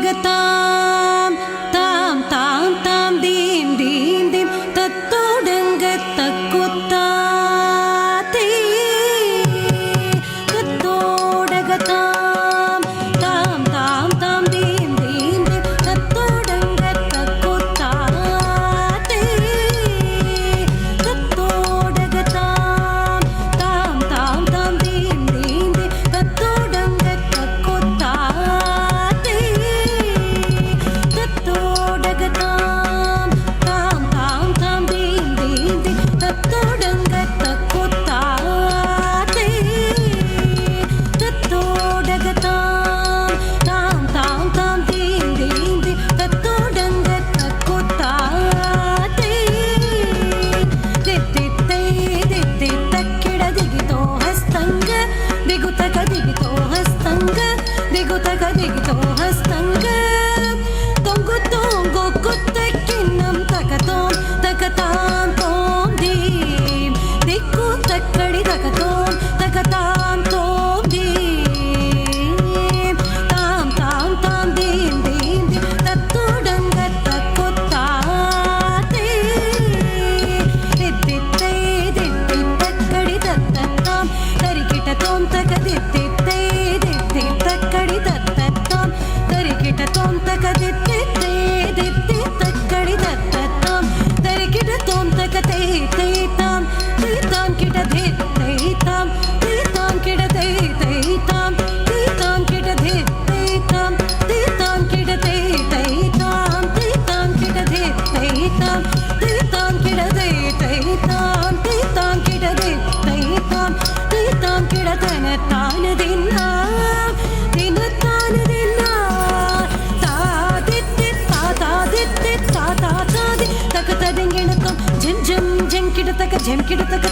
தத்தோடகதாம் தாம் தாம் தாம் தீம் தீம் தீம் தத்தோடங்க தக்குத்தாதே தத்தோடகதாம் தாம் தாம் தாம் தீம் தீம் தீம் தத்தோடங்க தக்குத்தாதே தத்தோடகதாம் தாம் தாம் தாம் தீம் தீம் தீம் தத்தோடங்க தக்குத்தாதே தத்தோடகதாம் தாம் தாம் தாம் தீம் தீம் தீம் தத்தோடங்க தக்குத்தாதே தத்தோடகதாம் தாம் தாம் தாம் தீம் தீம் தீம் தத்தோடங்க தக்குத்தாதே தித்தித்தை தித்தி தக்கிட ದಿಗಿತೋ ಹಸ್ತಂಗ ದಿಗುತಕ ದಿಗಿತೋ ಹಸ್ತಂಗ ದಿಗುತಕ ದಿಗಿತೋ ಹಸ್ತಂಗ ತೊಂಗು ತೊಂಗು ಕುತ್ತಕ್ಕಿನ್ನಂ ತಕತೋಂ ತಕತಾಂ ತೋಂ ದೀಂ ದಿಕ್ಕು ತಕ್ಕಡಿ ತಕತೋಂ ತಕತಾಂ ತೋಂ ದೀಂ ತಾಂ ತಾಂ ತಾಂ ದೀಂ ದೀಂ ದೀಂ ತತ್ತೋಡಂಗ ತಕ್ಕುತ್ತಾತೆ ದಿತ್ತಿತ್ತೈ ದಿತ್ತಿ ತಕ್ಕಡಿ ತತ್ತತ್ತಾಂ ತರಿಕಿಟ ತೋಂ ತಕ ದಿತ್ತಿತ್ತೈ ದಿತ್ತಿ ತಕ್ಕಡಿ ತತ್ತತ್ತಾಂ ತರಿಕಿಟ ತೋಂ ತಕ ದಿತ್ತಿತ್ತೈ ದಿತ್ತಿ ತಕ್ಕಡಿ ತತ್ತತ್ತಾಂ ತರಿಕಿಟ ತೋಂ ತಕ ತೈ ತೈ ತಾಂ ತೈ ತಾಂ ಕಿಟ ಧೇ ತೈ ತಾಂ ತೈ ತಾಂ ಕಿಟ ತೈ ತೈ ತಾಂ ತೈ ತಾಂ ಕಿಟ ಧೇ ತೈ ತಾಂ ತೈ ತಾಂ ಕಿಟ ತೈ ತೈ ತಾಂ ತೈ ತಾಂ ಕಿಟ ಧೇ ತೈ ತಾಂ ತೈ ತಾಂ ಕಿಟ ತೈ ತೈ ತಾಂ ತೈ ತಾಂ ಕಿಟ ಧೇ ತೈ ತಾಂ ತೈ ತಾಂ ಕಿಟ ತನ ತಾನ ದಿನ್ನ ದಿನ ತಾನ ದಿನ್ನ ತಾದಿತ್ತಿ ತಾದಿತ್ತಿ ತಾದಿ ತಕ ತದಿಂಗಿಣಕಂ ಝಂ ಝಂ ಝಂ ಕಿಟ ತಕ ಝಂ ಕಿಟ ತಕ